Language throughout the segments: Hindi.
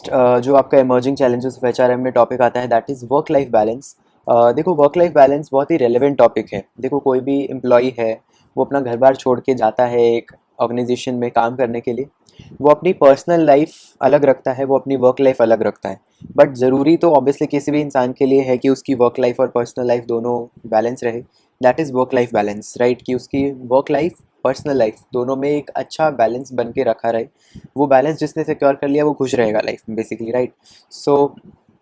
जो आपका इमर्जिंग चैलेंजेस ऑफ एचआरएम में टॉपिक आता है that is work life balance. देखो वर्क लाइफ बैलेंस बहुत ही रेलेवेंट टॉपिक है। देखो कोई भी एम्प्लॉई है वो अपना घर बार छोड़ के जाता है एक ऑर्गेनाइजेशन में काम करने के लिए। वो अपनी पर्सनल लाइफ अलग रखता है, वो अपनी वर्क लाइफ अलग रखता है। बट ज़रूरी तो ऑब्वियसली किसी भी इंसान के लिए है कि उसकी वर्क लाइफ और पर्सनल लाइफ दोनों बैलेंस रहे। That is work life balance, right? कि उसकी वर्क लाइफ पर्सनल लाइफ दोनों में एक अच्छा बैलेंस बन के रखा रहे। वो बैलेंस जिसने सिक्योर कर लिया वो खुश रहेगा लाइफ में basically, right? So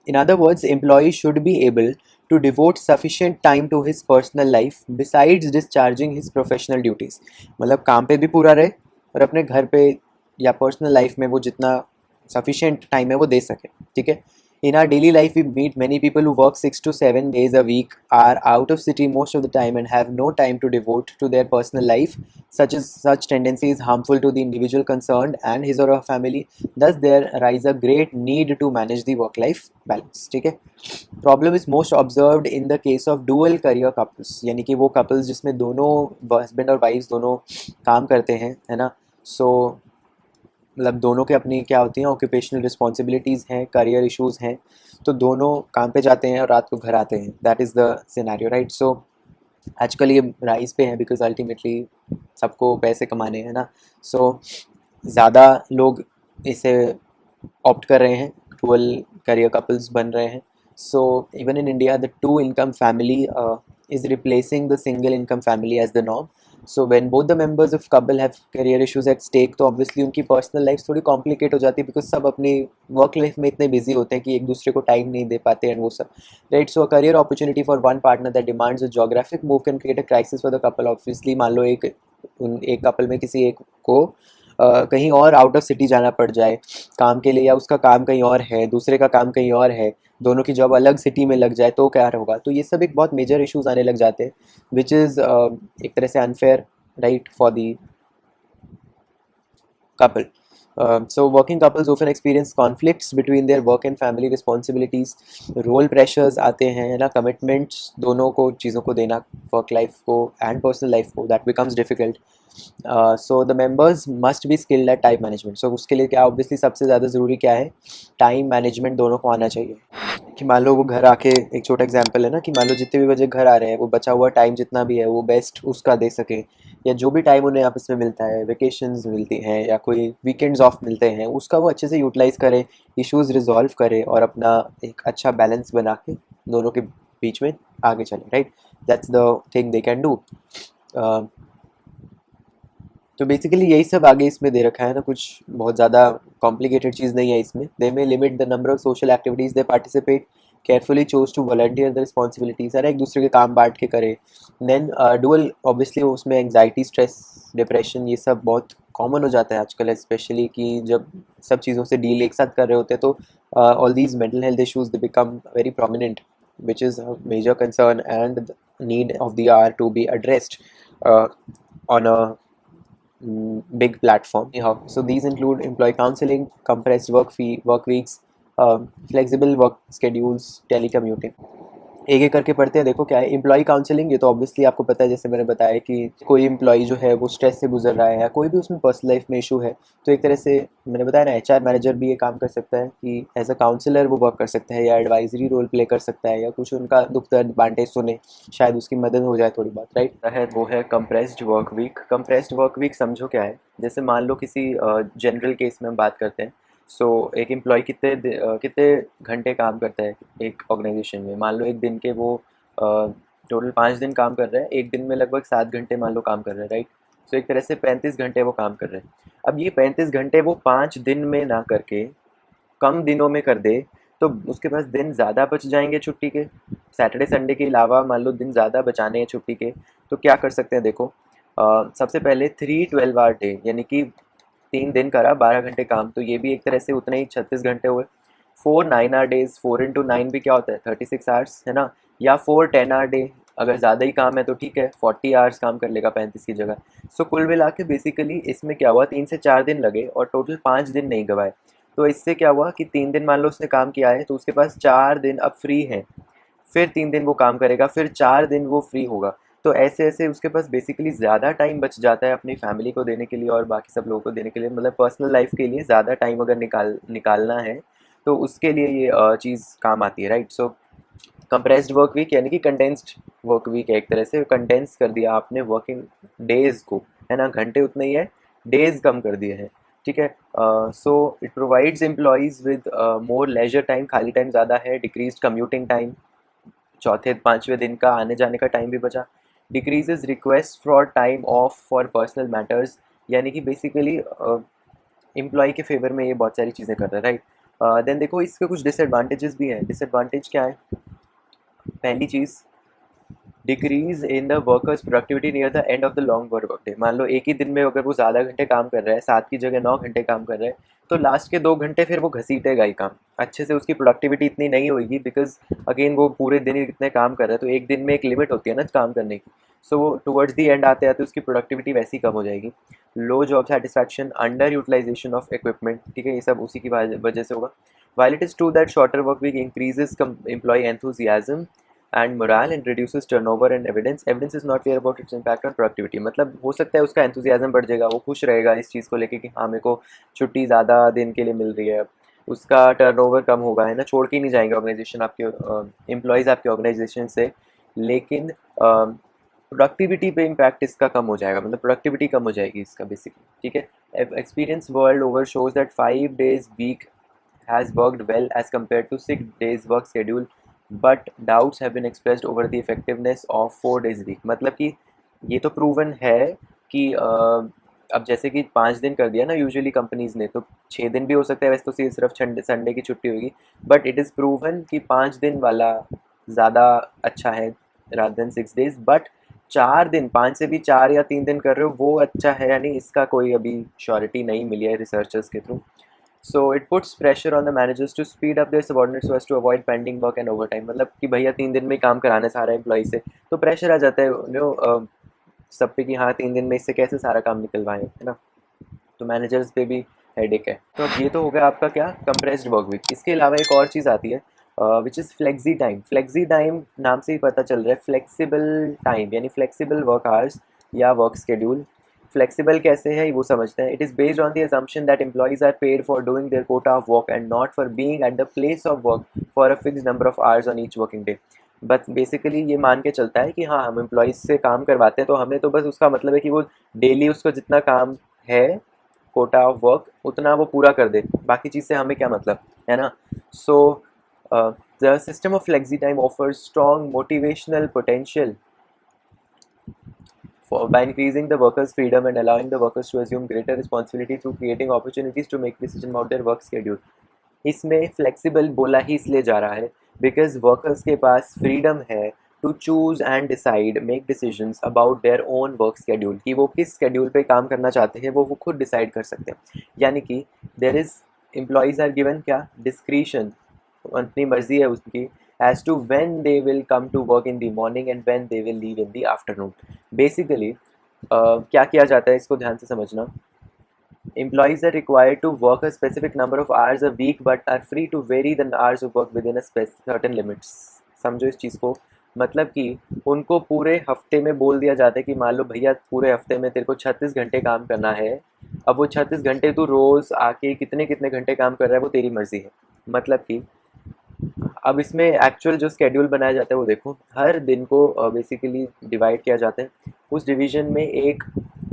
in other words employ should be able to devote sufficient time to his personal life besides discharging his professional duties. मतलब काम पे भी पूरा रहे और अपने घर पे या पर्सनल लाइफ में वो जितना सफिशिएंट टाइम है वो दे सके। ठीक है। In our daily life, we meet many people who work 6 to 7 days a week, are out of city most of the time, and have no time to devote to their personal life. Such tendency is harmful to the individual concerned and his or her family. Thus, there arise a great need to manage the work-life balance. ठीक है। Problem is most observed in the case of dual career couples, यानी कि वो कपल्स जिसमें दोनों हस्बैंड और वाइफ दोनों काम करते हैं, है ना। सो मतलब दोनों के अपनी क्या होती हैं, ऑक्यूपेशनल रिस्पॉन्सिबिलिटीज़ हैं, करियर इश्यूज़ हैं। तो दोनों काम पे जाते हैं और रात को घर आते हैं। That is the scenario, right? So आजकल ये राइज पे है बिकॉज अल्टीमेटली सबको पैसे कमाने हैं ना। सो ज़्यादा लोग इसे ऑप्ट कर रहे हैं, डुअल करियर कपल्स बन रहे हैं। So even in India the two income family is replacing the single income family as the norm. So when both the members of couple have career issues at stake, तो obviously उनकी पर्सनल लाइफ थोड़ी कॉम्प्लिकेट हो जाती है बिकॉज सब अपनी वर्क लाइफ में इतने बिजी होते हैं कि एक दूसरे को टाइम नहीं दे पाते एंड वो सब, right? So a career opportunity for one partner that demands a geographic move can create a crisis for the couple. Obviously मान लो एक कपल में किसी एक को कहीं और आउट ऑफ सिटी जाना पड़ जाए काम के लिए, या उसका काम कहीं और है, दूसरे का काम कहीं और है, दोनों की जॉब अलग सिटी में लग जाए तो क्या होगा। तो ये सब एक बहुत मेजर इश्यूज आने लग जाते हैं विच इज़ एक तरह से unfair, right, for the couple. So working couples often experience conflicts between their work and family responsibilities. Role pressures आते हैं, है ना, commitments दोनों को चीज़ों को देना, work life को and personal life को, that becomes difficult. So the members must be skilled at time management. So उसके लिए क्या ऑब्वियसली सबसे ज़्यादा ज़रूरी क्या है, टाइम मैनेजमेंट दोनों को आना चाहिए। कि मान लो वो घर आके, एक छोटा एग्जांपल है ना, कि मान लो जितने भी बजे घर आ रहे हैं वो बचा हुआ टाइम जितना भी है वो बेस्ट उसका दे सके, या जो भी टाइम उन्हें आपस में मिलता है, वेकेशंस मिलती हैं या कोई वीकेंड्स ऑफ मिलते हैं, उसका वो अच्छे से यूटिलाइज करे, इश्यूज रिजॉल्व करे और अपना एक अच्छा बैलेंस बना के दोनों के बीच में आगे चले, right? That's the thing they can do. तो बेसिकली यही सब आगे इसमें दे रखा है ना, कुछ बहुत ज़्यादा कॉम्प्लिकेटेड चीज़ नहीं है इसमें। They may limit the number of social activities they participate, carefully choose to volunteer the responsibilities, है ना, एक दूसरे के काम बांट के करे। देन डुअल ऑब्वियसली उसमें एंग्जाइटी, स्ट्रेस, डिप्रेशन ये सब बहुत कॉमन हो जाता है आजकल, स्पेशली कि जब सब चीज़ों से डील एक साथ कर रहे होते हैं तो all these mental health issues they become very prominent which is a major concern and the need of the hour to be addressed on a big platform. Yeah. So these include employee counseling, compressed work weeks, flexible work schedules, telecommuting. एक एक करके पढ़ते हैं। देखो क्या है एम्प्लॉय काउंसलिंग, ये तो ऑब्वियसली आपको पता है, जैसे मैंने बताया कि कोई एम्प्लॉय जो है वो स्ट्रेस से गुजर रहा है या कोई भी उसमें पर्सनल लाइफ में इशू है, तो एक तरह से मैंने बताया ना, एचआर मैनेजर भी ये काम कर सकता है कि एज अ काउंसलर वो वर्क कर सकता है या एडवाइजरी रोल प्ले कर सकता है, या कुछ उनका दुख दर्द बांटे सुने, शायद उसकी मदद हो जाए थोड़ी बहुत, राइट? है वो है compressed work week. Compressed work week समझो क्या है, जैसे मान लो किसी जनरल केस में हम बात करते हैं। सो एक एम्प्लॉय कितने घंटे काम करता है एक ऑर्गेनाइजेशन में। मान लो एक दिन के वो टोटल 5 दिन काम कर रहा है, एक दिन में लगभग 7 घंटे मान लो काम कर रहा है, राइट? सो एक तरह से 35 घंटे वो काम कर रहे हैं। अब ये 35 घंटे वो 5 दिन में ना करके कम दिनों में कर दे तो उसके पास दिन ज़्यादा बच जाएंगे छुट्टी के। सैटरडे संडे के अलावा मान लो दिन ज़्यादा बचाने हैं छुट्टी के, तो क्या कर सकते हैं? देखो सबसे पहले 3 12 आवर डे, यानी कि 3 दिन करा 12 घंटे काम, तो ये भी एक तरह से उतने ही 36 घंटे हुए। 4 9 आवर डेज, 4 into 9 भी क्या होता है 36 आवर्स, है ना। या 4 10 आवर डे, अगर ज़्यादा ही काम है तो ठीक है 40 आवर्स काम कर लेगा 35 की जगह। सो कुल मिला के बेसिकली इसमें क्या हुआ, 3 से 4 दिन लगे और टोटल 5 दिन नहीं गवाए। तो इससे क्या हुआ कि 3 दिन मान लो उसने काम किया है तो उसके पास 4 दिन अब फ्री है, फिर 3 दिन वो काम करेगा, फिर 4 दिन वो फ्री होगा। तो ऐसे ऐसे उसके पास बेसिकली ज़्यादा टाइम बच जाता है अपनी फैमिली को देने के लिए और बाकी सब लोगों को देने के लिए, मतलब पर्सनल लाइफ के लिए ज़्यादा टाइम अगर निकालना है तो उसके लिए ये चीज़ काम आती है, राइट। सो कंप्रेस्ड वर्क वीक यानी कि कंडेंस्ड वर्क वीक है, एक तरह से कंडेंस कर दिया आपने वर्किंग डेज को, है ना, घंटे उतने ही है, डेज कम कर दिए हैं, ठीक है। So it provides employees with more leisure time, खाली टाइम ज़्यादा है, डिक्रीज कम्यूटिंग टाइम, चौथे पाँचवें दिन का आने जाने का टाइम भी बचा, decreases request for time of for personal matters, यानी कि बेसिकली एम्प्लॉय के फेवर में ये बहुत सारी चीज़ें कर रहा है, राइट। देन देखो इसके कुछ डिसएडवांटेजेस भी हैं। डिसएडवांटेज क्या है? पहली चीज़, decrease in the workers productivity near the end of the long work day. मान लो एक ही दिन में अगर वो ज़्यादा घंटे काम कर रहा है, 7 की जगह 9 घंटे काम कर रहा है, तो लास्ट के 2 घंटे फिर वो घसीटेगा ही काम, अच्छे से उसकी प्रोडक्टिविटी इतनी नहीं होगी, बिकॉज अगेन वो पूरे दिन ही इतने काम कर रहा है, तो एक दिन में एक लिमिट होती है ना काम करने की। सो वो टुवर्ड्स दी एंड आते आते उसकी प्रोडक्टिविटी वैसी कम हो जाएगी। Low job satisfaction, under utilization of equipment, ठीक है, ये सब उसी की वजह से होगा। While it is true that shorter work week increases employee enthusiasm and morale and reduces turnover and evidence is not clear about its impact on productivity। मतलब हो सकता है उसका enthusiasm बढ़ जाएगा, वो खुश रहेगा इस चीज़ को लेके कि हाँ मेरे को छुट्टी ज़्यादा दिन के लिए मिल रही है, उसका टर्नओवर कम होगा, है ना, छोड़ के ही नहीं जाएंगे ऑर्गेनाइजेशन आपके एम्प्लॉयज़ आपके ऑर्गेनाइजेशन से, लेकिन प्रोडक्टिविटी पे इम्पैक्ट इसका कम हो जाएगा, मतलब प्रोडक्टिविटी कम हो जाएगी इसका बेसिकली, ठीक है। Experience world over shows that 5 days week has worked well as compared to 6 days work schedule, but doubts have been expressed over the effectiveness of 4 days week। मतलब कि ये तो प्रूवन है कि अब जैसे कि 5 दिन कर दिया ना यूजुअली कंपनीज ने, तो 6 दिन भी हो सकता है, वैसे तो सिर्फ संडे की छुट्टी होगी, बट इट इज़ प्रूवन कि 5 दिन वाला ज़्यादा अच्छा है रादर देन 6 days। बट 4 दिन, 5 से भी 4 या 3 दिन कर रहे हो वो अच्छा है, यानी इसका कोई अभी श्योरिटी नहीं मिली है रिसर्चर्स के through. So it puts pressure on the managers to speed up their subordinates so as to avoid pending work and overtime। मतलब कि भैया 3 दिन में ही काम कराना है सारा एम्प्लॉय से, तो प्रेशर आ जाता है सब पे कि हाँ 3 दिन में इससे कैसे सारा काम निकलवाएं, है ना, तो मैनेजर्स पे भी हेडेक है। तो अब ये तो हो गया आपका क्या, कंप्रेस्ड वर्क वीक। इसके अलावा एक और चीज़ आती है which is flexi time. Flexi time नाम से ही पता चल रहा है, फ्लेक्सिबल टाइम यानी फ्लेक्सिबल वर्क आवर्स या वर्क शेड्यूल। फ्लेक्सिबल कैसे है वो समझते हैं। It is based on the assumption that employees are paid for doing their quota of work and not for being at the place of work for a fixed number of hours on each working day। बस बेसिकली ये मान के चलता है कि हाँ हम एम्प्लॉयज़ से काम करवाते हैं तो हमें तो बस उसका मतलब है कि वो डेली उसको जितना काम है कोटा ऑफ वर्क उतना वो पूरा कर दे, बाकी चीज़ से हमें क्या मतलब, है ना। So the system of flexi time offers strong motivational potential by increasing the workers' freedom and allowing the workers to assume greater responsibility through creating opportunities to make decisions about their work schedule। इसमें फ्लेक्सिबल बोला ही इसलिए जा रहा है बिकॉज वर्कर्स के पास फ्रीडम है to choose and decide make decisions about their own work schedule, कि वो किस स्केड्यूल पे काम करना चाहते हैं वो खुद डिसाइड कर सकते हैं। यानी कि there is employees are given क्या, डिस्क्रिशन, अपनी मर्जी है उसकी as to when they will come to work in the morning and when they will leave in the afternoon। Basically क्या किया जाता है इसको ध्यान से समझना। Employees are required to work a specific number of hours a week but are free to vary the hours of work within a certain limits। समझो इस चीज़ को, मतलब कि उनको पूरे हफ्ते में बोल दिया जाता है कि मान लो भैया पूरे हफ्ते में तेरे को 36 घंटे काम करना है, अब वो 36 घंटे तू रोज़ आके कितने कितने घंटे काम कर रहा है वो तेरी मर्ज़ी है। मतलब कि अब इसमें एक्चुअल जो स्केड्यूल बनाया जाता है वो देखो, हर दिन को बेसिकली डिवाइड किया जाता है। उस डिवीजन में एक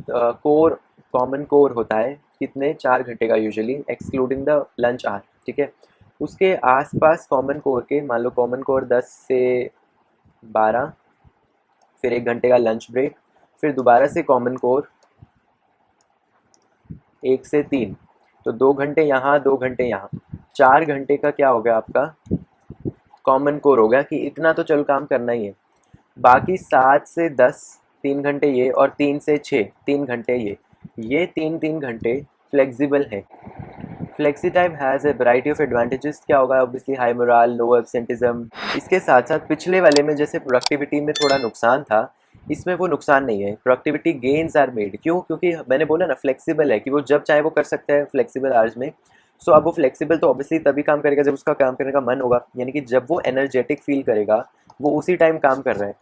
कोर, कॉमन कोर होता है, कितने, 4 घंटे का usually excluding the lunch hour, ठीक है। उसके आसपास कॉमन कोर के, मान लो कॉमन कोर 10 से 12, फिर 1 घंटे का लंच ब्रेक, फिर दोबारा से कॉमन कोर 1 से 3, तो 2 घंटे यहाँ 2 घंटे यहाँ, 4 घंटे का क्या हो गया आपका कॉमन कोर हो गया कि इतना तो चल काम करना ही है। बाकी 7 से 10 3 घंटे ये, और 3 से 6 3 घंटे ये 3 घंटे फ्लेक्सिबल है। Flexi time has a variety of advantages. क्या होगा, ऑब्वियसली हाई मोरल, लो एब्सेंटिज्म। इसके साथ साथ पिछले वाले में जैसे प्रोडक्टिविटी में थोड़ा नुकसान था, इसमें वो नुकसान नहीं है, प्रोडक्टिविटी गेन्स आर मेड। क्यों, क्योंकि मैंने बोला ना फ्लेक्सिबल है कि वो जब चाहे वो कर सकता है फ्लेक्सिबल आवर्स में। सो अब वो फ्लेक्सिबल तो ऑब्वियसली तभी काम करेगा जब उसका काम करने का मन होगा, यानी कि जब वो एनर्जेटिक फील करेगा वो उसी टाइम काम कर रहा है,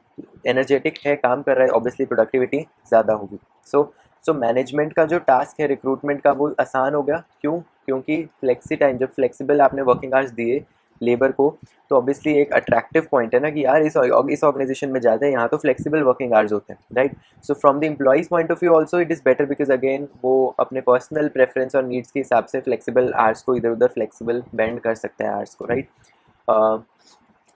एनर्जेटिक है काम कर रहा है, ऑब्वियसली प्रोडक्टिविटी ज़्यादा होगी। सो सो मैनेजमेंट का जो टास्क है रिक्रूटमेंट का वो आसान हो गया। क्यों? क्योंकि फ्लेक्सी टाइम, जब फ्लेक्सिबल आपने वर्किंग आवर्स दिए लेबर को, तो ऑब्वियसली एक अट्रैक्टिव पॉइंट है ना कि यार इस ऑर्गेनाइजेशन में जाते हैं, यहाँ तो फ्लेक्सिबल वर्किंग आवर्स होते हैं, right. So from the employees point of view also it is better, because again वो अपने पर्सनल प्रेफरेंस और नीड्स के हिसाब से फ्लेक्सिबल आवर्स को इधर उधर फ्लेक्सिबल बेंड कर सकते हैं आवर्स को, राइट।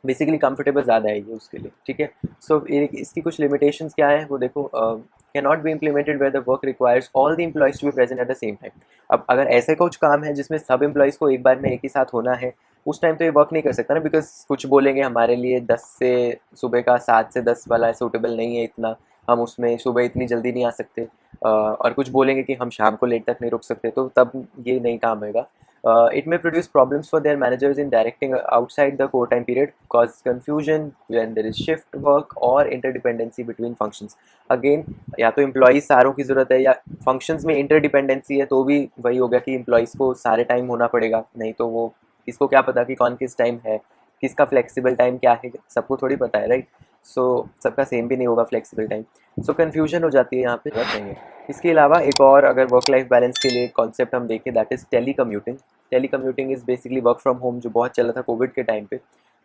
बेसिकली कंफर्टेबल ज़्यादा है ये उसके लिए, ठीक है। सो इसकी कुछ लिमिटेशंस क्या है वो देखो, can not be implemented where the work requires all the employees to be present at the same time. अब अगर ऐसे कुछ काम है जिसमें सब एम्प्लॉइज़ को एक बार में एक ही साथ होना है, उस टाइम तो ये वर्क नहीं कर सकता ना, बिकॉज कुछ बोलेंगे हमारे लिए 10 से सुबह का 7 से 10 वाला सूटेबल नहीं है इतना, हम उसमें सुबह इतनी जल्दी नहीं आ सकते, और कुछ बोलेंगे कि हम शाम को लेट तक नहीं रुक सकते, तो तब ये नहीं काम होगा। It may produce problems for their managers in directing outside the core time period, cause confusion when there is shift work or interdependency between functions. Again, या तो employees सारों की ज़रूरत है, या functions में interdependency है, तो भी वही हो गया कि employees को सारे टाइम होना पड़ेगा, नहीं तो वो इसको क्या पता कि कौन किस टाइम है, किसका फ्लेक्सिबल टाइम क्या है, सबको थोड़ी पता है, राइट। सो सबका सेम भी नहीं होगा फ्लेक्सिबल टाइम, सो कन्फ्यूजन हो जाती है यहाँ पे, जरूरत नहीं है। इसके अलावा एक और अगर वर्क लाइफ बैलेंस के लिए कॉन्सेप्ट हम देखें, that is telecommuting. Telecommuting is basically work from home, जो बहुत चला था कोविड के टाइम पे,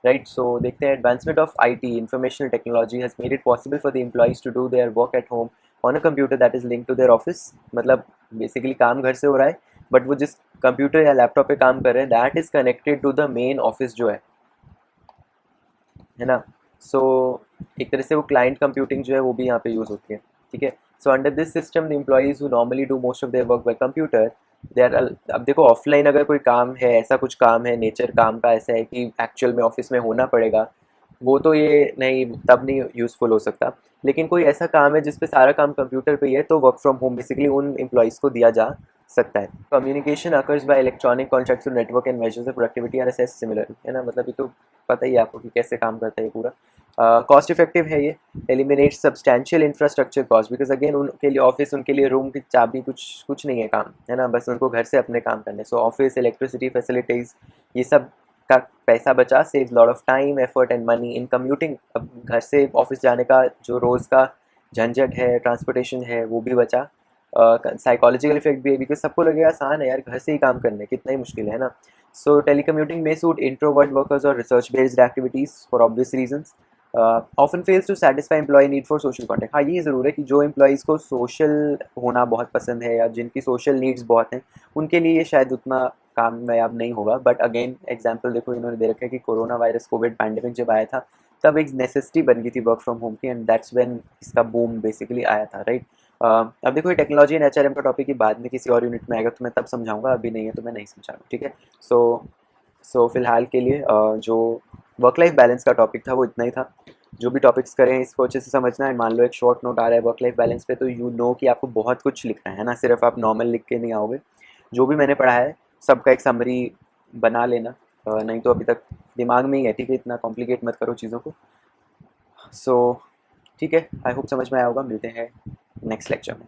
राइट। सो देखते हैं, advancement of IT informational technology has made it possible for the employees to do their work at home on a computer that is link to their office. मतलब बेसिकली काम घर से हो रहा है, बट वो जिस कंप्यूटर या लैपटॉप पे काम कर रहे हैं that is connected to the main office जो है ना। सो एक तरह से वो क्लाइंट कंप्यूटिंग जो है वो भी यहाँ पे यूज़ होती है, ठीक है। So under this system the employees who normally do most of their work by computer, they are, अब देखो ऑफलाइन अगर कोई काम है, ऐसा कुछ काम है, नेचर काम का ऐसा है कि एक्चुअल में ऑफिस में होना पड़ेगा, वो तो ये नहीं, तब नहीं यूज़फुल हो सकता। लेकिन कोई ऐसा काम है जिस पे सारा काम कंप्यूटर पे ही है, तो वर्क फ्रॉम होम बेसिकली उन एम्प्लॉइज़ को दिया जा सकता है। Communication occurs by electronic contacts to network and measures of productivity are assessed similarly, है ना। मतलब ये तो पता ही है आपको कि कैसे काम करता है ये पूरा। कॉस्ट इफेक्टिव है ये, eliminate substantial infrastructure cost, because again उनके लिए ऑफिस, उनके लिए रूम की चाबी कुछ कुछ नहीं है काम, है ना, बस उनको घर से अपने काम करने। सो ऑफिस, इलेक्ट्रिसिटी, फैसिलिटीज़, ये सब का पैसा बचा, saves lot of time, effort and money in commuting. अब घर से ऑफिस जाने का जो रोज़ का झंझट है, ट्रांसपोर्टेशन है, वो भी बचा। साइकोलॉजिकल इफेक्ट भी है, बिकॉज सबको लगेगा आसान है यार घर से ही काम करने, कितना ही मुश्किल है ना। सो टेलीकम्यूटिंग में सूट इंट्रोवर्ट वर्कर्स और research based activities for obvious reasons. Often fails to satisfy employee need for social contact. हाँ, ये ज़रूर है कि जो एम्प्लॉयज़ को सोशल होना बहुत पसंद है या जिनकी सोशल नीड्स बहुत हैं, उनके लिए ये शायद उतना कामयाब नहीं होगा। बट अगेन एग्जाम्पल देखो, इन्होंने दे रखा है कि कोरोना वायरस, कोविड पैंडेमिक जब आया था, तब एक नेसेसिटी बन गई थी वर्क फ्रॉम होम की, एंड दैट्स व्हेन इसका बूम बेसिकली आया था, राइट। अब देखो, ये टेक्नोलॉजी एंड एचआरएम का टॉपिक ही बाद में किसी और यूनिट में आएगा तो मैं तब समझाऊंगा, अभी नहीं है तो मैं नहीं समझाऊंगा, ठीक है। सो फिलहाल के लिए जो वर्क लाइफ बैलेंस का टॉपिक था वो इतना ही था। जो भी टॉपिक्स करें इसको अच्छे से समझना है। मान लो एक शॉर्ट नोट आ रहा है वर्क लाइफ बैलेंस पे, तो यू नो कि आपको बहुत कुछ लिखना है ना, सिर्फ आप नॉर्मल लिख के नहीं आओगे। जो भी मैंने पढ़ा है सबका एक समरी बना लेना, नहीं तो अभी तक दिमाग में ही है, ठीक है, इतना कॉम्प्लिकेट मत करो चीज़ों को। सो ठीक है, आई होप समझ में आया होगा। मिलते हैं नेक्स्ट लेक्चर में।